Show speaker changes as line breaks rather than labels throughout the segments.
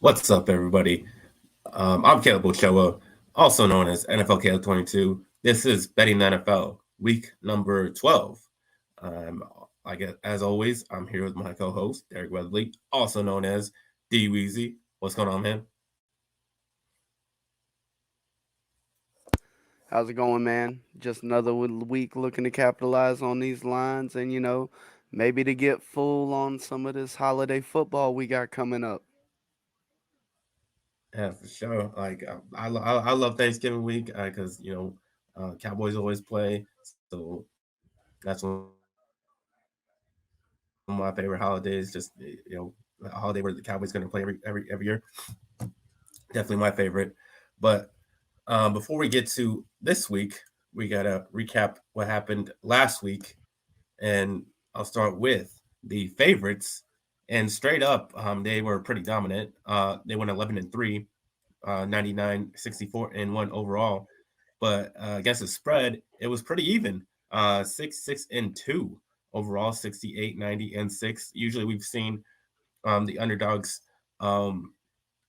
What's up, everybody? I'm Caleb Ochoa, also known as NFL Caleb 22. This is Betting the NFL, week number 12. Um, as always, I'm here with my co-host Derek Weatherly, also known as DWeezy. What's going on, man?
How's it going, man? Just another week looking to capitalize on these lines and, maybe to get full on some of this holiday football we got coming up.
Yeah, for sure. I love Thanksgiving week because Cowboys always play, so that's one of my favorite holidays. Just a holiday where the Cowboys going to play every year. Definitely my favorite. But before we get to this week, we gotta recap what happened last week, and I'll start with the favorites. And straight up, they were pretty dominant. They went 11-3, 99-64-1 overall. But against the spread, it was pretty even. 6-6-2 overall, 68-90-6. Usually we've seen the underdogs um,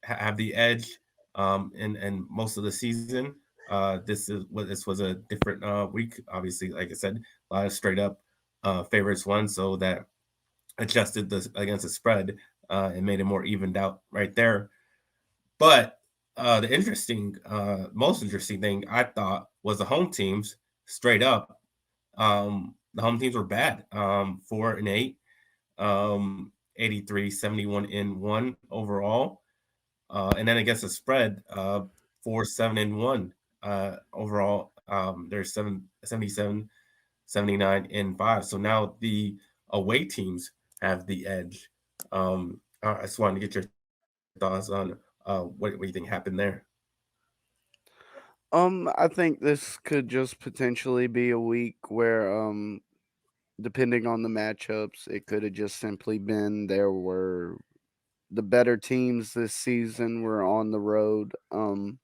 have the edge in most of the season. This was a different week. Obviously, like I said, a lot of straight up favorites won, so that adjusted the against the spread and made it more evened out right there. But most interesting thing I thought was the home teams straight up. The home teams were bad. 4-8, 83, 71-1 overall. And then against the spread, 4-7-1 overall. There's 77, 79-5. So now the away teams have the edge. I just wanted to get your thoughts on what you think happened there.
I think this could just potentially be a week where, depending on the matchups, it could have just simply been there were the better teams this season were on the road. And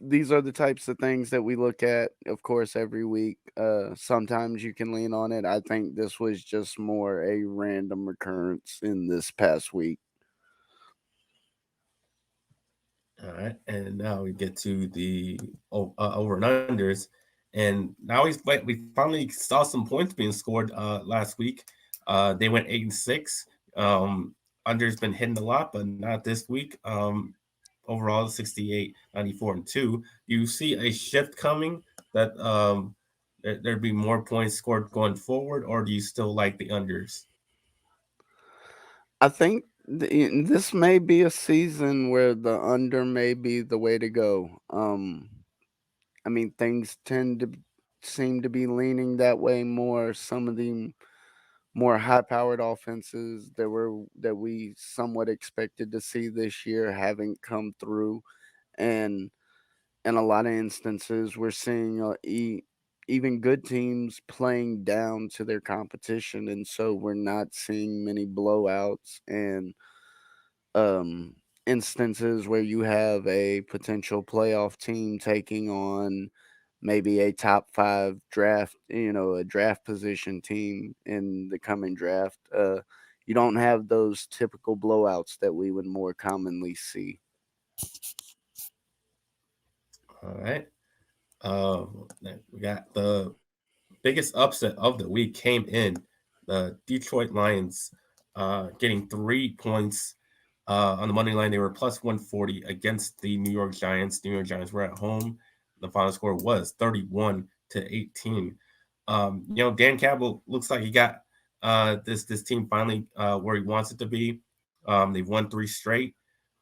these are the types of things that we look at, of course, every week. Sometimes you can lean on it. I think this was just more a random occurrence in this past week.
All right, and now we get to the over and unders, and now we finally saw some points being scored last week. They went 8-6. Unders been hitting a lot, but not this week. Overall, 68, 94-2. You see a shift coming that there'd be more points scored going forward, or do you still like the unders?
I think this may be a season where the under may be the way to go. I mean, things tend to seem to be leaning that way more. Some of the more high-powered offenses that we somewhat expected to see this year haven't come through, and in a lot of instances, we're seeing even good teams playing down to their competition, and so we're not seeing many blowouts and um, instances where you have a potential playoff team taking on maybe a top five draft, a draft position team in the coming draft. You don't have those typical blowouts that we would more commonly see.
All right. We got the biggest upset of the week came in the Detroit Lions getting 3 points on the money line. They were plus 140 against the New York Giants. New York Giants were at home. The final score was 31-18. Dan Campbell looks like he got this team finally where he wants it to be. They've won three straight.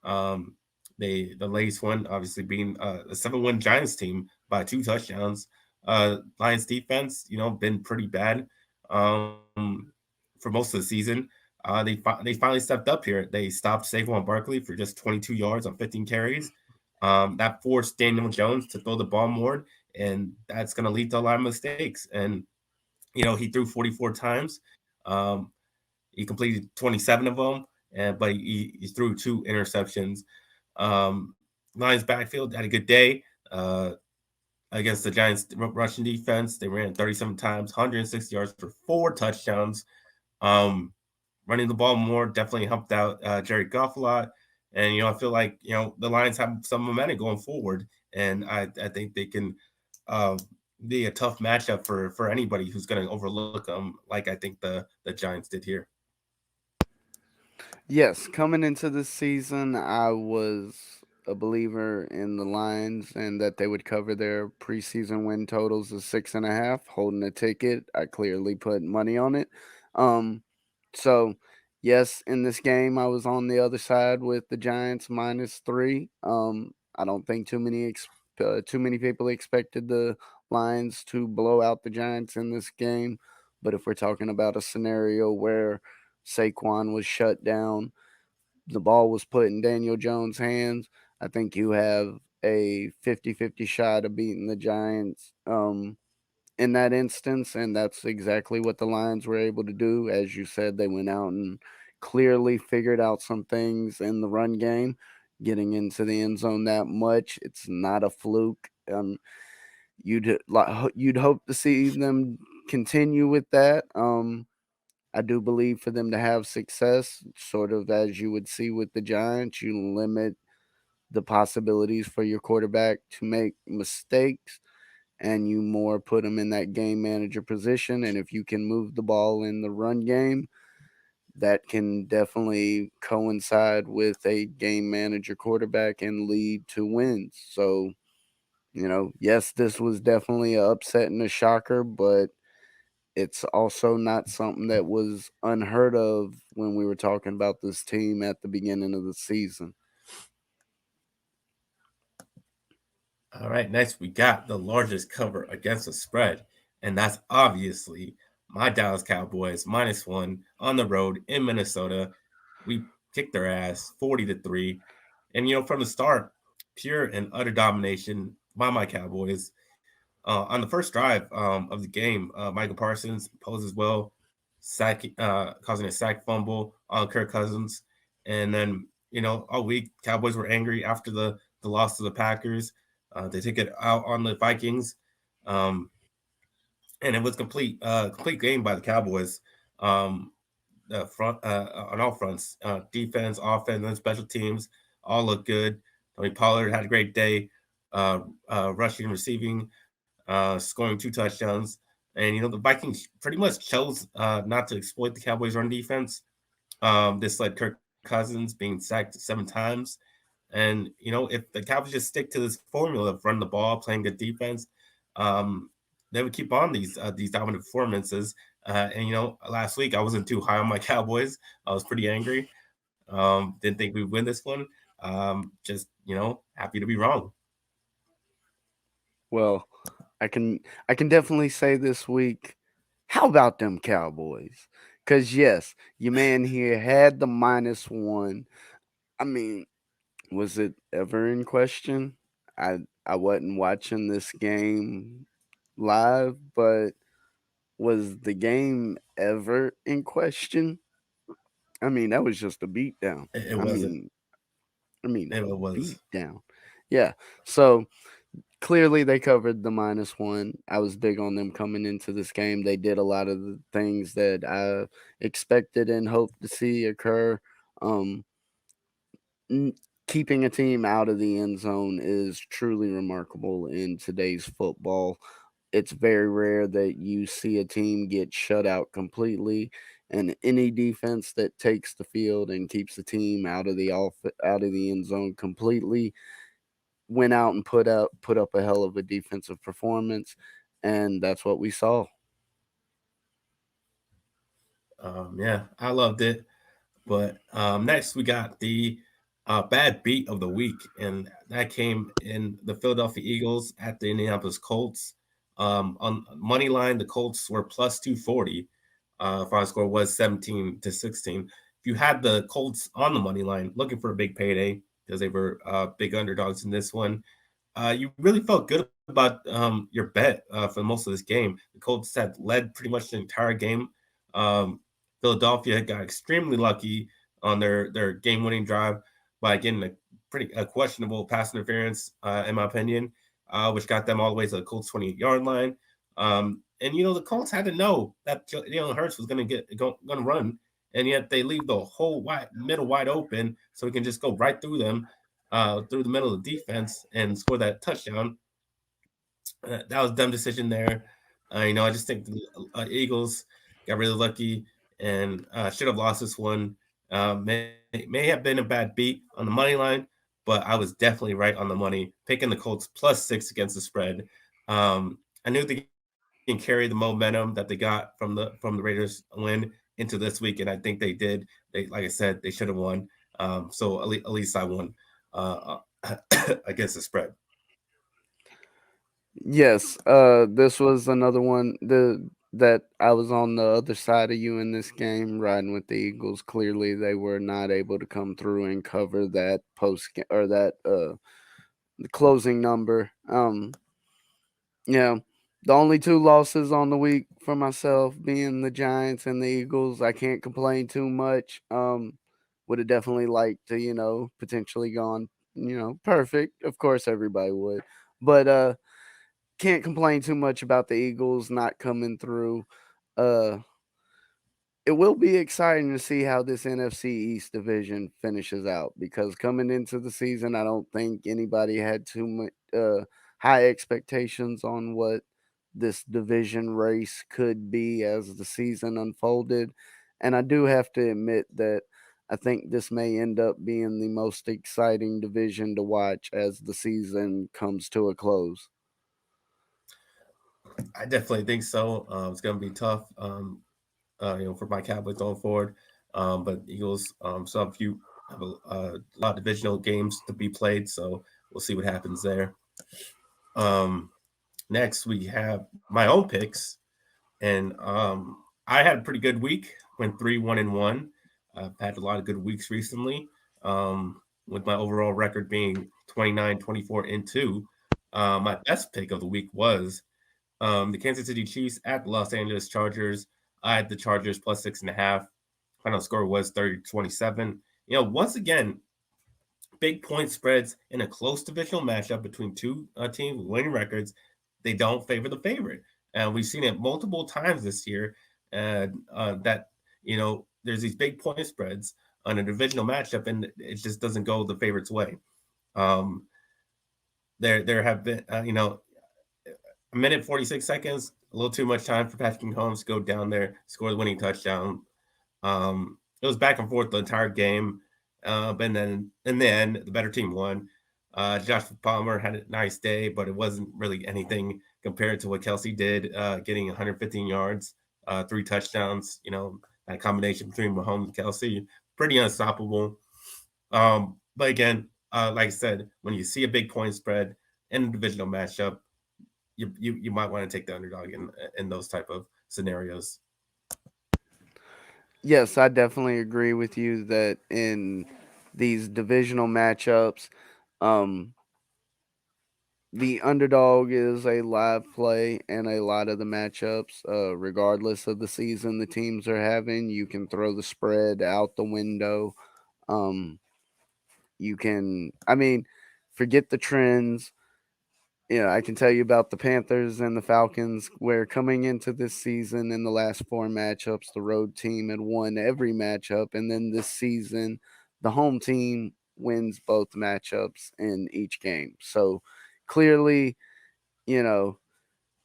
Um, the latest one obviously being a 7-1 Giants team by 2 touchdowns. Lions defense, been pretty bad for most of the season. They finally stepped up here. They stopped Saquon Barkley for just 22 yards on 15 carries. That forced Daniel Jones to throw the ball more, and that's going to lead to a lot of mistakes. And he threw 44 times. Um, he completed 27 of them, but he threw 2 interceptions. Um, Lions backfield had a good day against the Giants rushing defense. They ran 37 times, 160 yards for 4 touchdowns. Um, running the ball more definitely helped out Jared Goff a lot. And I feel like the Lions have some momentum going forward, and I think they can uh, be a tough matchup for anybody who's going to overlook them, like I think the Giants did here.
Yes, coming into this season, I was a believer in the Lions and that they would cover their preseason win totals of 6.5. Holding a ticket, I clearly put money on it. Um, so yes, in this game, I was on the other side with the Giants -3. I don't think too many people expected the Lions to blow out the Giants in this game. But if we're talking about a scenario where Saquon was shut down, the ball was put in Daniel Jones' hands, I think you have a 50-50 shot of beating the Giants in that instance. And that's exactly what the Lions were able to do. As you said, they went out and clearly figured out some things in the run game, getting into the end zone that much. It's not a fluke. You'd hope to see them continue with that. I do believe for them to have success, sort of as you would see with the Giants, you limit the possibilities for your quarterback to make mistakes and you more put them in that game manager position. And if you can move the ball in the run game, that can definitely coincide with a game manager quarterback and lead to wins. So, yes, this was definitely a upset and a shocker, but it's also not something that was unheard of when we were talking about this team at the beginning of the season.
All right, next we got the largest cover against the spread, and that's obviously my Dallas Cowboys -1 on the road in Minnesota. We kicked their ass 40-3, and from the start, pure and utter domination by my Cowboys. On the first drive of the game, Michael Parsons poses well, causing a sack fumble on Kirk Cousins, and then all week Cowboys were angry after the loss to the Packers. They took it out on the Vikings, um, and it was complete game by the Cowboys. Um, the front on all fronts, defense, offense, and special teams all look good. Tony Pollard had a great day, rushing, receiving, scoring 2 touchdowns. And the Vikings pretty much chose not to exploit the Cowboys' run defense. This led Kirk Cousins being sacked 7 times. And if the Cowboys just stick to this formula of run the ball, playing good defense, um, they would keep on these dominant performances. And last week I wasn't too high on my Cowboys. I was pretty angry. Didn't think we'd win this one. Just happy to be wrong.
Well, I can I can definitely say this week, how about them Cowboys? Cause yes, your man here had the -1. I mean, was it ever in question? I wasn't watching this game live, but was the game ever in question? I mean, that was just a beatdown.
It
I
wasn't.
mean, I mean
It
a
was.
beatdown. Yeah. So clearly they covered the -1. I was big on them coming into this game. They did a lot of the things that I expected and hoped to see occur. Um, n- Keeping a team out of the end zone is truly remarkable in today's football. It's very rare that you see a team get shut out completely, and any defense that takes the field and keeps the team out of the end zone completely went out and put up a hell of a defensive performance, and that's what we saw.
Yeah, I loved it. But next, we got the bad beat of the week, and that came in the Philadelphia Eagles at the Indianapolis Colts. On money line, the Colts were plus 240. Final score was 17-16. If you had the Colts on the money line, looking for a big payday because they were big underdogs in this one, you really felt good about your bet for most of this game. The Colts had led pretty much the entire game. Um, Philadelphia got extremely lucky on their game winning drive by getting a questionable pass interference, in my opinion, which got them all the way to the Colts 28-yard line. And the Colts had to know that Jalen Hurts was going to run, and yet they leave the whole middle wide open, so we can just go right through them, through the middle of the defense and score that touchdown. That was a dumb decision there. I just think the Eagles got really lucky and should have lost this one. May have been a bad beat on the money line, but I was definitely right on the money, picking the Colts +6 against the spread. I knew they can carry the momentum that they got from the Raiders win into this week, and I think they did. They, like I said, they should have won. So at least I won against the spread.
Yes, this was another one that I was on the other side of you in this game, riding with the Eagles. Clearly, they were not able to come through and cover that or that the closing number. Yeah, the only two losses on the week for myself being the Giants and the Eagles. I can't complain too much. Would have definitely liked to, potentially gone, perfect. Of course, everybody would, but can't complain too much about the Eagles not coming through. Uh, it will be exciting to see how this NFC East division finishes out because coming into the season, I don't think anybody had too much high expectations on what this division race could be as the season unfolded. And I do have to admit that I think this may end up being the most exciting division to watch as the season comes to a close.
I definitely think so. It's going to be tough, for my Cowboys going forward. But Eagles still have a lot of divisional games to be played, so we'll see what happens there. Um, Next, we have my own picks, and I had a pretty good week. Went 3-1-1. I've had a lot of good weeks recently, with my overall record being 29-24-2. My best pick of the week was the Kansas City Chiefs at the Los Angeles Chargers. I had the Chargers +6.5. Final score was 30-27. Once again, big point spreads in a close divisional matchup between two teams with winning records. They don't favor the favorite. And we've seen it multiple times this year. That there's these big point spreads on a divisional matchup, and it just doesn't go the favorite's way. Um, there have been a minute 46 seconds, a little too much time for Patrick Mahomes to go down there, score the winning touchdown. It was back and forth the entire game, but then in the end, the better team won. Josh Palmer had a nice day, but it wasn't really anything compared to what Kelsey did, getting 115 yards, 3 touchdowns. That combination between Mahomes and Kelsey, pretty unstoppable. But again, like I said, when you see a big point spread in a divisional matchup, you might want to take the underdog in those type of scenarios.
Yes, I definitely agree with you that in these divisional matchups, um, the underdog is a live play in a lot of the matchups. Regardless of the season the teams are having, you can throw the spread out the window. Um, you can, I mean, forget the trends. I can tell you about the Panthers and the Falcons, where coming into this season in the last four matchups, the road team had won every matchup. And then this season, the home team wins both matchups in each game. So clearly, you know,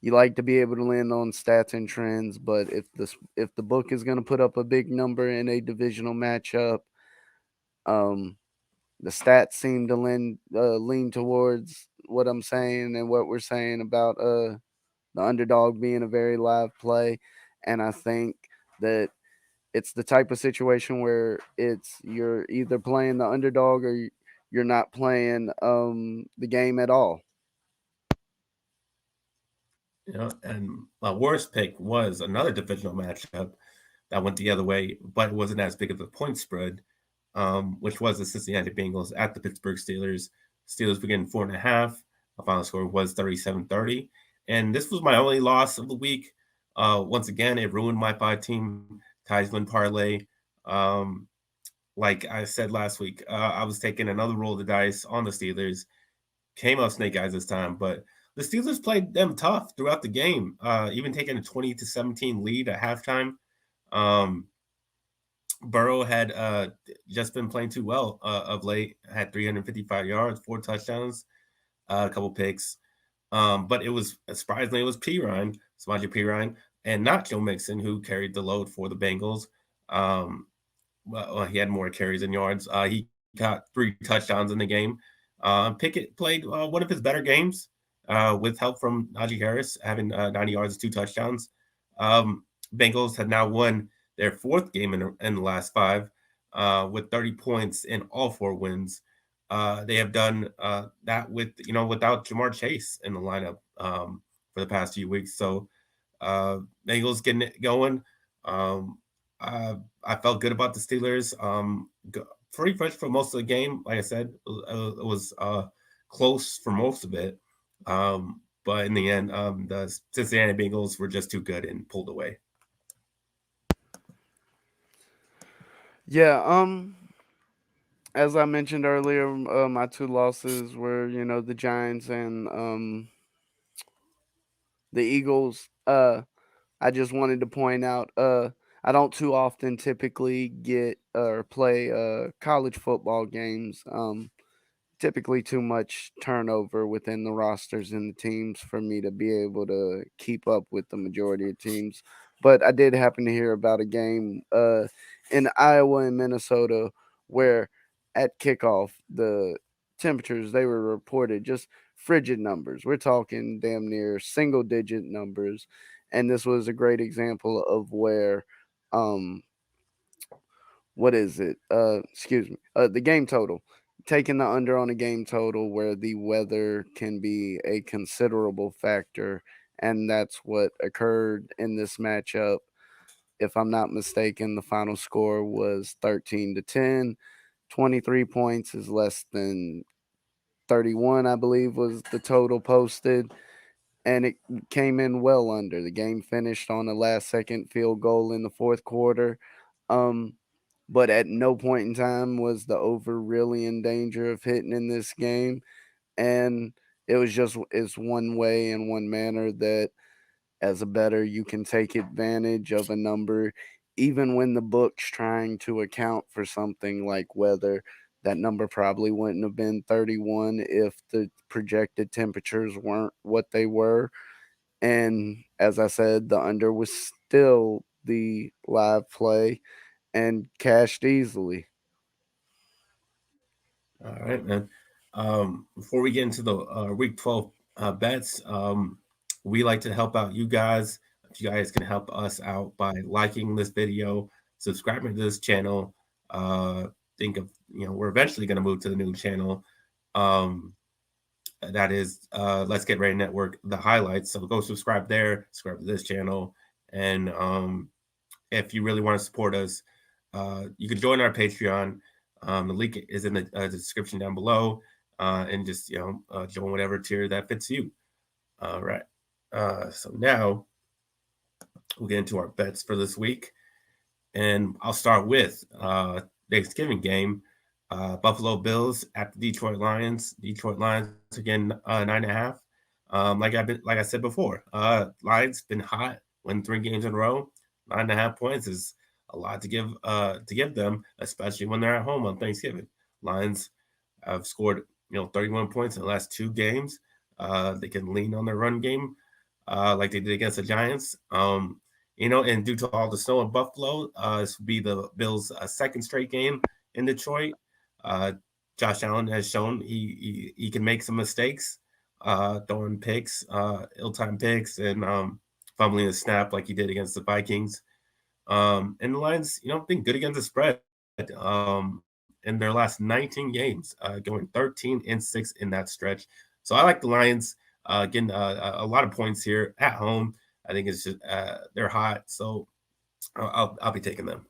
you like to be able to land on stats and trends, but if the book is going to put up a big number in a divisional matchup, um, the stats seem to lean towards what I'm saying and what we're saying about the underdog being a very live play, and I think that it's the type of situation where it's you're either playing the underdog or you're not playing the game at all.
And my worst pick was another divisional matchup that went the other way, but it wasn't as big of a point spread, which was the Cincinnati Bengals at the Pittsburgh Steelers. Steelers were getting 4.5. My final score was 37-30. And this was my only loss of the week. Once again, it ruined my 5-team Theismann parlay. Um, like I said last week, I was taking another roll of the dice on the Steelers. Came out snake eyes this time, but the Steelers played them tough throughout the game, even taking a 20-17 lead at halftime. Um, Burrow had just been playing too well of late. Had 355 yards, 4 touchdowns, a couple picks. But it was surprisingly it was Samaje Perine, and not Joe Mixon who carried the load for the Bengals. Well, he had more carries and yards. He got 3 touchdowns in the game. Pickett played one of his better games with help from Najee Harris, having 90 yards, 2 touchdowns. Um, Bengals have now won their 4th game in the last 5 with 30 points in all 4 wins. They have done that with without Jamar Chase in the lineup for the past few weeks. So uh, Bengals getting it going. Um, I felt good about the Steelers. Pretty fresh for most of the game. Like I said, it was close for most of it. But in the end, the Cincinnati Bengals were just too good and pulled away.
Yeah, as I mentioned earlier, my two losses were, the Giants and the Eagles. I just wanted to point out, I don't too often typically get or play college football games. Typically too much turnover within the rosters and the teams for me to be able to keep up with the majority of teams. But I did happen to hear about a game in Iowa and Minnesota where at kickoff the temperatures they were reported just frigid numbers. We're talking damn near single digit numbers, and this was a great example of where um what is it? Excuse me. The game total. Taking the under on a game total where the weather can be a considerable factor, and that's what occurred in this matchup. If I'm not mistaken, the final score was 13-10. 23 points is less than 31, I believe, was the total posted, and it came in well under. The game finished on a last second field goal in the fourth quarter. Um, but at no point in time was the over really in danger of hitting in this game. And it was just it's one way and one manner that as a better you can take advantage of a number even when the book's trying to account for something like weather. That number probably wouldn't have been 31 if the projected temperatures weren't what they were. And as I said, the under was still the live play and cashed easily.
All right, man. Before we get into the week 12 bets, we like to help out you guys. If you guys can help us out by liking this video, subscribing to this channel, uh, think of, we're eventually going to move to the new channel. Um, that is Let's Get Ready Network, the highlights. So go subscribe there, subscribe to this channel. And if you really want to support us, you can join our Patreon. The link is in the description down below, and just join whatever tier that fits you. All right. So now we'll get into our bets for this week, and I'll start with Thanksgiving game. Buffalo Bills at the Detroit Lions. Detroit Lions again 9.5. Like I said before, Lions been hot, win 3 games in a row. 9.5 points is a lot to give them, especially when they're at home on Thanksgiving. Lions have scored 31 points in the last 2 games. They can lean on their run game like they did against the Giants. And due to all the snow in Buffalo, this will be the Bills' second straight game in Detroit. Uh, Josh Allen has shown he can make some mistakes, throwing picks, ill-timed picks, and fumbling a snap like he did against the Vikings. And the Lions, been good against the spread in their last 19 games, going 13-6 in that stretch. So I like the Lions getting a lot of points here at home. I think it's just they're hot, so I'll be taking them.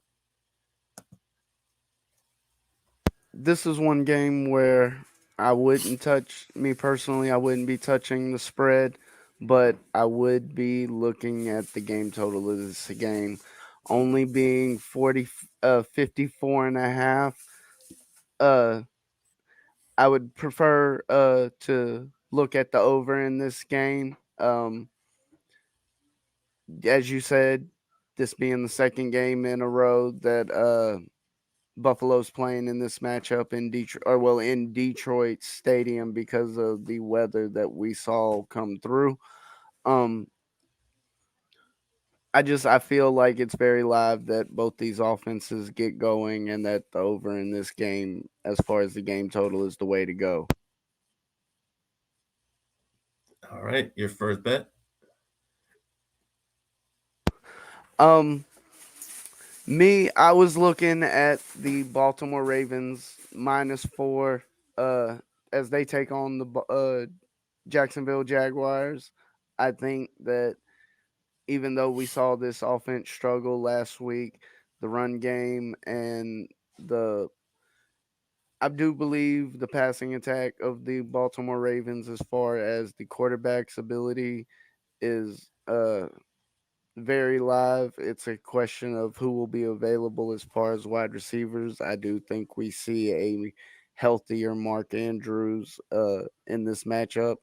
This is one game where I wouldn't touch me personally. I wouldn't be touching the spread, but I would be looking at the game total of this game, only being 54 and a half. Uh, I would prefer to look at the over in this game. As you said, this being the second game in a row that Buffalo's playing in this matchup in Detroit, or well, in Detroit Stadium because of the weather that we saw come through. Um, I feel like it's very live that both these offenses get going and that the over in this game, as far as the game total, is the way to go.
All right, your first bet.
Um, I was looking at the Baltimore Ravens -4, uh, as they take on the Jacksonville Jaguars. I think that even though we saw this offense struggle last week, the run game and the I do believe the passing attack of the Baltimore Ravens, as far as the quarterback's ability, is very live. It's a question of who will be available as far as wide receivers. I do think we see a healthier Mark Andrews in this matchup,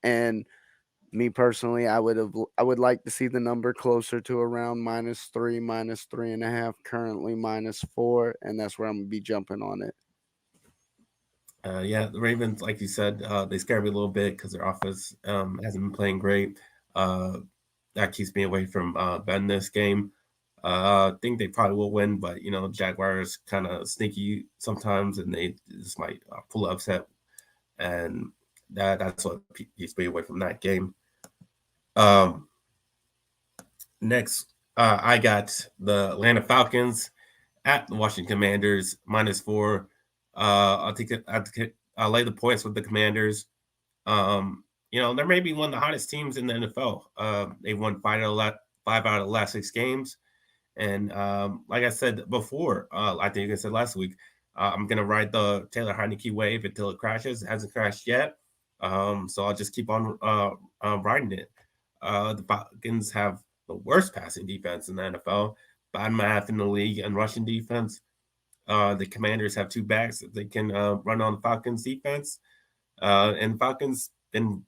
and me personally, I would like to see the number closer to around -3, -3.5. Currently -4, and that's where I'm gonna be jumping on it.
Yeah, the Ravens, like you said, they scared me a little bit because their offense hasn't been playing great. Uh, that keeps me away from betting this game. I think they probably will win, but Jaguars kind of sneaky sometimes, and they just might pull upset, and that's what keeps me away from that game. Um, Next, I got the Atlanta Falcons at the Washington Commanders -4. I'll lay the points with the Commanders. They're maybe one of the hottest teams in the NFL. They've won five out of the last 6 games. And like I said before, I think I said last week, I'm gonna ride the Taylor Heineke wave until it crashes. It hasn't crashed yet, so I'll just keep on riding it. The Falcons have the worst passing defense in the NFL, bottom half in the league in rushing defense. The Commanders have two backs that they can run on the Falcons defense. And Falcons been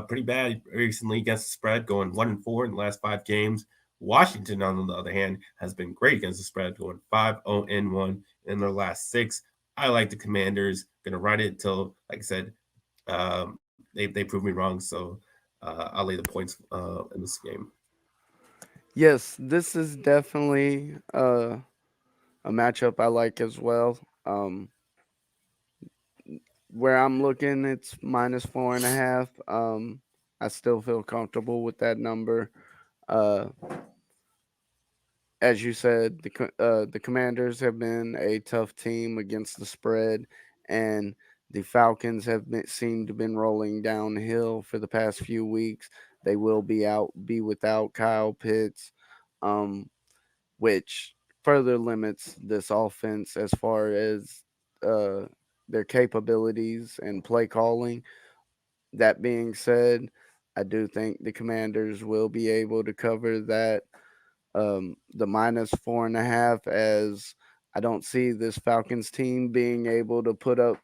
pretty bad recently against the spread, going 1-4 in the last 5 games. Washington, on the other hand, has been great against the spread, going 5-0-1 in their last 6. I like the Commanders. Going to ride it until, like I said, they prove me wrong. So I'll lay the points in this game.
Yes, this is definitely a matchup I like as well. Where I'm looking, it's -4.5. I still feel comfortable with that number. Uh, as you said, the Commanders have been a tough team against the spread, and the Falcons have seemed to been rolling downhill for the past few weeks. They will be without Kyle Pitts, um, which further limits this offense as far as uh, their capabilities and play calling. That being said, I do think the Commanders will be able to cover that, the -4.5, as I don't see this Falcons team being able to put up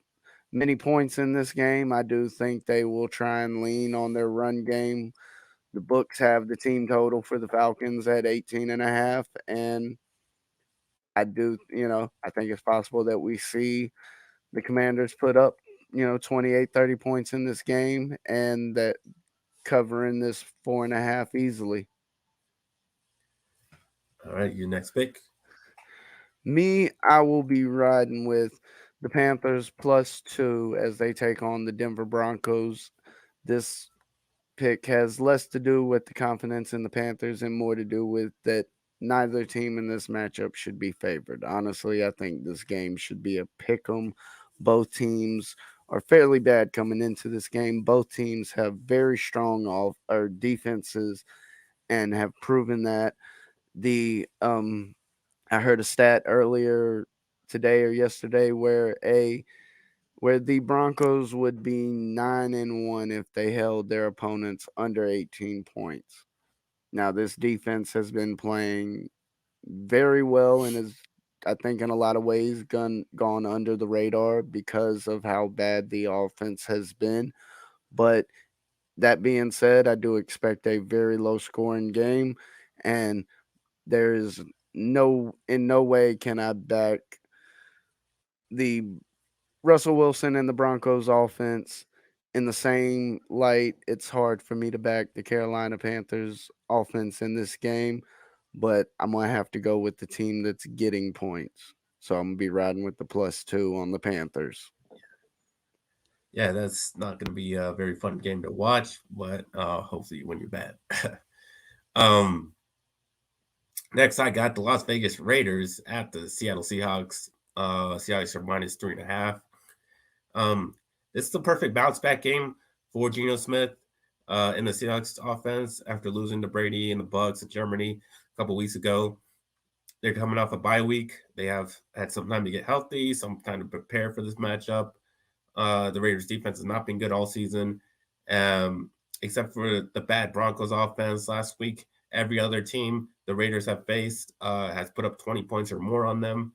many points in this game. I do think they will try and lean on their run game. The books have the team total for the Falcons at 18.5, and I think it's possible that we see the Commanders put up, 28, 30 points in this game, and that covering this 4.5 easily.
All right, your next pick.
I will be riding with the Panthers +2 as they take on the Denver Broncos. This pick has less to do with the confidence in the Panthers and more to do with that neither team in this matchup should be favored. Honestly, I think this game should be a pick 'em. Both teams are fairly bad coming into this game. Both teams have very strong off or defenses and have proven that. The I heard a stat earlier today or yesterday where the Broncos would be 9-1 if they held their opponents under 18 points. Now, this defense has been playing very well and is, I think, in a lot of ways gone under the radar because of how bad the offense has been. But that being said, I do expect a very low scoring game, and There is no way can I back the Russell Wilson and the Broncos offense in the same light. It's hard for me to back the Carolina Panthers offense in this game, but I'm going to have to go with the team that's getting points. So I'm going to be riding with the +2 on the Panthers.
Yeah, that's not going to be a very fun game to watch, but hopefully you win your bet. um, Next, I got the Las Vegas Raiders at the Seattle Seahawks. Seahawks are -3.5. Um, this is the perfect bounce back game for Geno Smith in the Seahawks offense after losing to Brady and the Bucks in Germany a couple weeks ago. They're coming off a bye week. They have had some time to get healthy, some time to prepare for this matchup. The Raiders defense has not been good all season, um, except for the bad Broncos offense last week. Every other team the Raiders have faced has put up 20 points or more on them.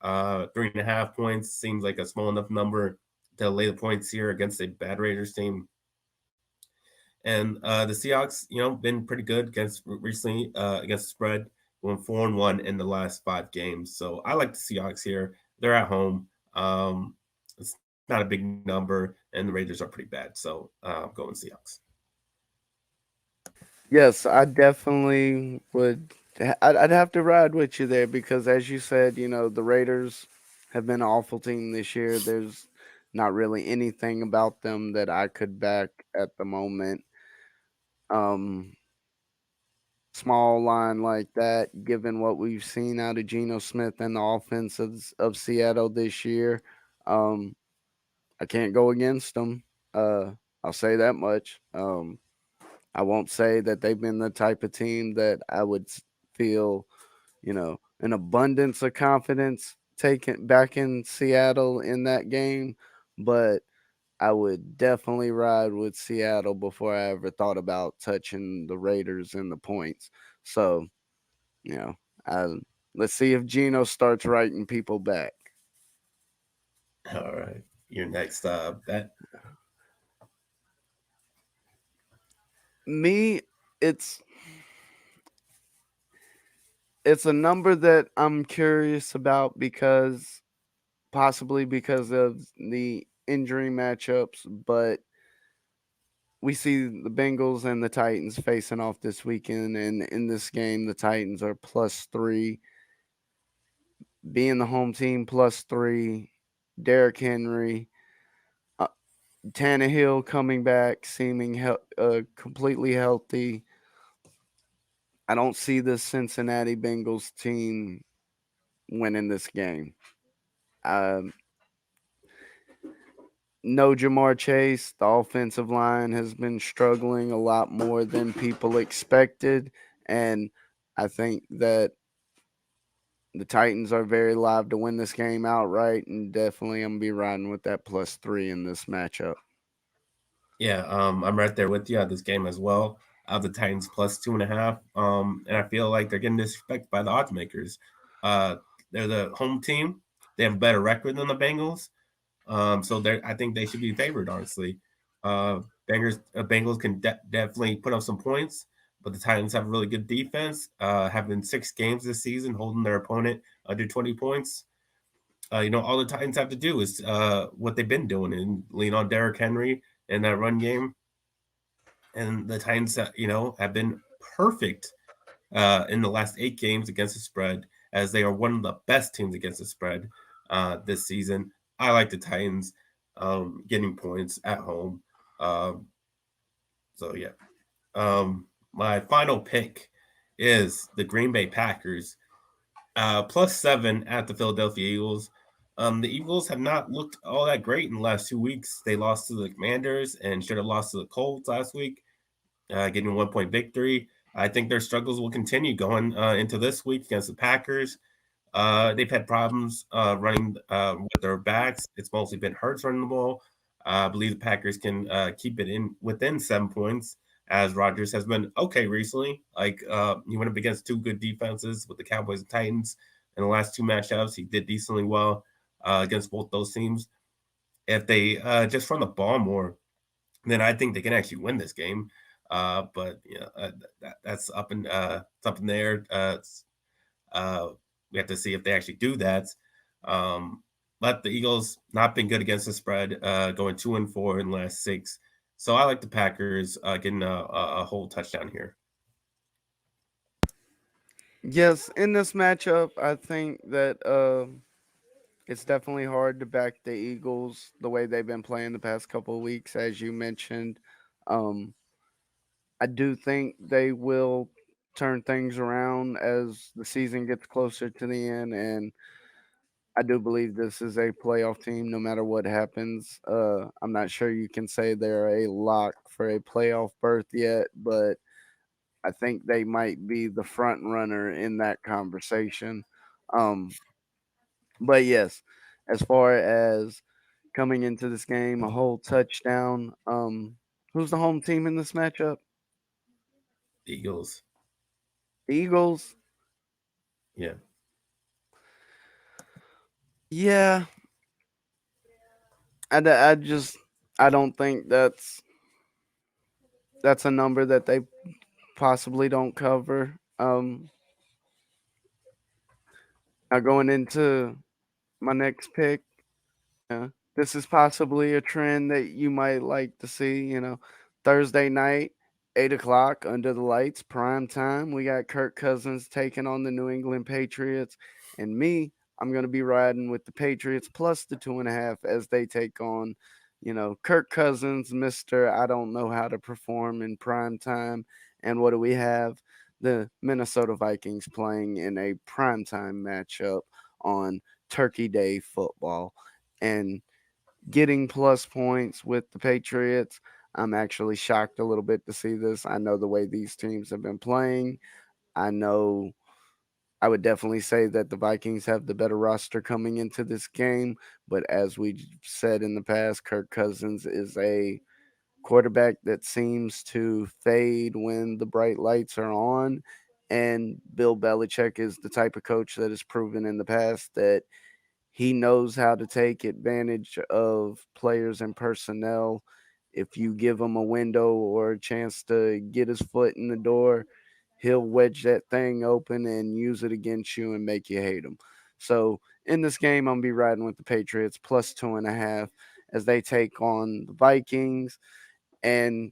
3.5 points seems like a small enough number to lay the points here against a bad Raiders team. And the Seahawks, been pretty good against recently against the spread, going 4-1 in the last 5 games. So I like the Seahawks here. They're at home. It's not a big number, and the Raiders are pretty bad. So going Seahawks.
Yes, I definitely would. I'd have to ride with you there because, as you said, the Raiders have been an awful team this year. There's not really anything about them that I could back at the moment. Um, Small line like that, given what we've seen out of Geno Smith and the offense of Seattle this year, um, I can't go against them. Uh, I'll say that much. I won't say that they've been the type of team that I would feel, an abundance of confidence taking back in Seattle in that game, but I would definitely ride with Seattle before I ever thought about touching the Raiders and the points. So, you know, I, let's see if Geno starts writing people back.
All right, your next bet.
Me, it's it's a number that I'm curious about because possibly because of the injury matchups, but we see the Bengals and the Titans facing off this weekend, and in this game, the Titans are +3, being the home team +3. Derrick Henry, uh, Tannehill coming back, seeming completely healthy. I don't see the Cincinnati Bengals team winning this game. Um, no Jamar Chase. The offensive line has been struggling a lot more than people expected. And I think that the Titans are very live to win this game outright. And definitely, I'm going to be riding with that +3 in this matchup.
Yeah, I'm right there with you at this game as well. I have the Titans +2.5, and I feel like they're getting disrespected by the odds makers. Uh, they're the home team. They have a better record than the Bengals, so I think they should be favored. Honestly, uh, Bengals can definitely put up some points, but the Titans have a really good defense. Have been 6 games this season holding their opponent under 20 points. All the Titans have to do is what they've been doing and lean on Derrick Henry in that run game. And the Titans, have been perfect in the last 8 games against the spread, as they are one of the best teams against the spread this season. I like the Titans getting points at home. Um, so yeah, my final pick is the Green Bay Packers +7 at the Philadelphia Eagles. The Eagles have not looked all that great in the last 2 weeks. They lost to the Commanders and should have lost to the Colts last week, getting a 1 point victory. I think their struggles will continue going into this week against the Packers. They've had problems running with their backs. It's mostly been Hurts running the ball. I believe the Packers can keep it in within 7 points, as Rodgers has been okay recently. Like he went up against two good defenses with the Cowboys and Titans in the last two matchups. He did decently well against both those teams. If they just run the ball more, then I think they can actually win this game. But that's up in it's up in there. Uh, we have to see if they actually do that. Um, but the Eagles not been good against the spread, going 2-4 in the last six. So I like the Packers getting a whole touchdown here.
Yes, in this matchup, I think that it's definitely hard to back the Eagles the way they've been playing the past couple of weeks, as you mentioned. Um, I do think they will turn things around as the season gets closer to the end, and I do believe this is a playoff team no matter what happens. I'm not sure you can say they're a lock for a playoff berth yet, but I think they might be the front runner in that conversation. Um, but yes, as far as coming into this game, a whole touchdown. Who's the home team in this matchup?
The Eagles,
The Eagles.
yeah,
Yeah, I just I don't think that's a number that they possibly don't cover. Now going into my next pick, yeah, this is possibly a trend that you might like to see. Thursday night, 8 o'clock, under the lights, prime time. We got Kirk Cousins taking on the New England Patriots, and me, I'm gonna be riding with the Patriots plus the 2.5 as they take on, Kirk Cousins, Mister I don't know how to perform in prime time. And what do we have? The Minnesota Vikings playing in a primetime matchup on Turkey Day football. And getting plus points with the Patriots, I'm actually shocked a little bit to see this. I know the way these teams have been playing. I know I would definitely say that the Vikings have the better roster coming into this game. But as we said in the past, Kirk Cousins is a quarterback that seems to fade when the bright lights are on. And Bill Belichick is the type of coach that has proven in the past that he knows how to take advantage of players and personnel. If you give him a window or a chance to get his foot in the door, he'll wedge that thing open and use it against you and make you hate him. So in this game, I'm gonna be riding with the Patriots plus 2.5 as they take on the Vikings. And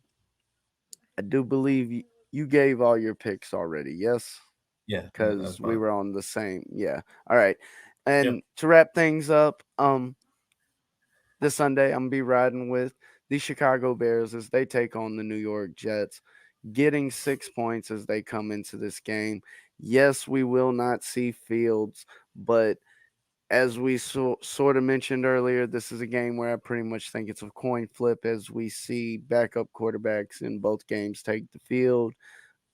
I do believe you gave all your picks already. Yes,
yeah, that's
because we
fine.
were on the same. Yeah. All right.
Yep.
And to wrap things up, this Sunday I'm gonna be riding with the Chicago Bears as they take on the New York Jets, getting 6 points as they come into this game. Yes, we will not see Fields, but as we sort of mentioned earlier, this is a game where I pretty much think it's a coin flip as we see backup quarterbacks in both games take the field.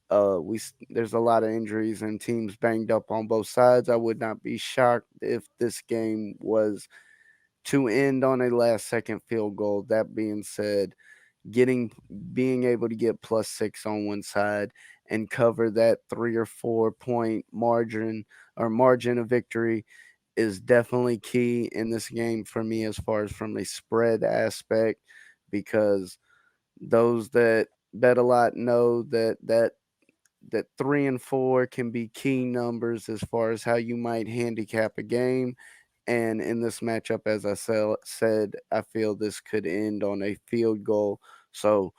There's a lot of injuries and teams banged up on both sides. I would not be shocked if this game was to end on a last second field goal. That being said, getting being able to get +6 on one side and cover that 3 or 4 point margin of victory is definitely key in this game for me as far as from a spread aspect, because those that bet a lot know that 3 and 4 can be key numbers as far as how you might handicap a game. And in this matchup, as I said, I feel this could end on a field goal. So,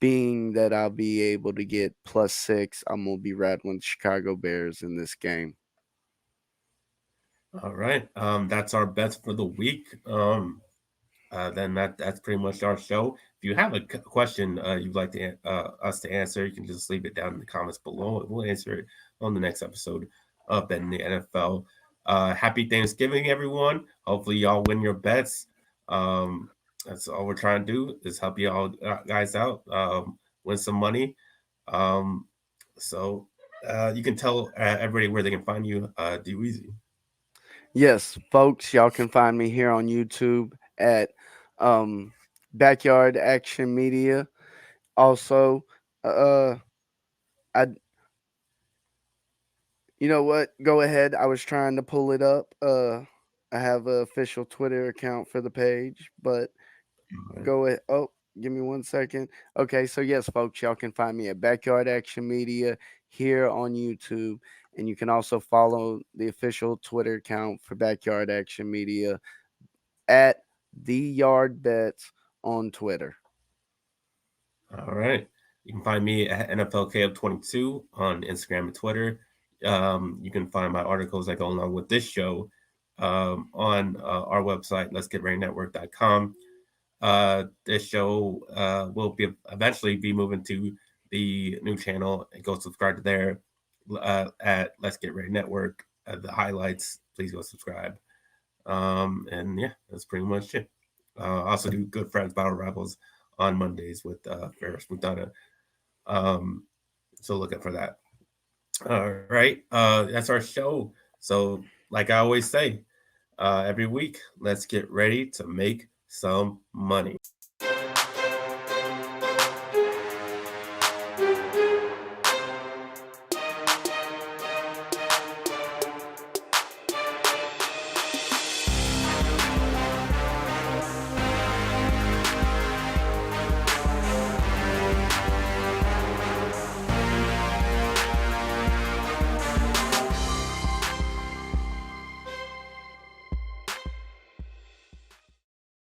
being that I'll be able to get +6, I'm going to be riding with the Chicago Bears in this game.
All right. That's our bets for the week. Then that's pretty much our show. If you have a question you'd like to us to answer, you can just leave it down in the comments below, and we'll answer it on the next episode of Ben the NFL. Happy Thanksgiving, everyone. Hopefully, y'all win your bets. That's all we're trying to do is help you all guys out, win some money. Um, so you can tell everybody where they can find you, DWeezy.
Yes, folks, y'all can find me here on YouTube at um, Backyard Action Media. Also, uh, I you know what? Go ahead. I was trying to pull it up. I have an official Twitter account for the page, but
All right.
go ahead. Oh, give me 1 second. Okay, so yes, folks, y'all can find me at Backyard Action Media here on YouTube. And you can also follow the official Twitter account for Backyard Action Media at the Yard Bets on Twitter.
All right. You can find me at NFLKF22 on Instagram and Twitter. You can find my articles that go along with this show on our website, let'sgetreadynetwork.com. This show will be eventually be moving to the new channel, and go subscribe to there at Let's Get Ready Network. The highlights, please go subscribe. And yeah, that's pretty much it. Also do Good Friends Battle Rivals on Mondays with Ferris Mutana. Um, so look out for that. All right, that's our show. So, like I always say, every week, let's get ready to make some money.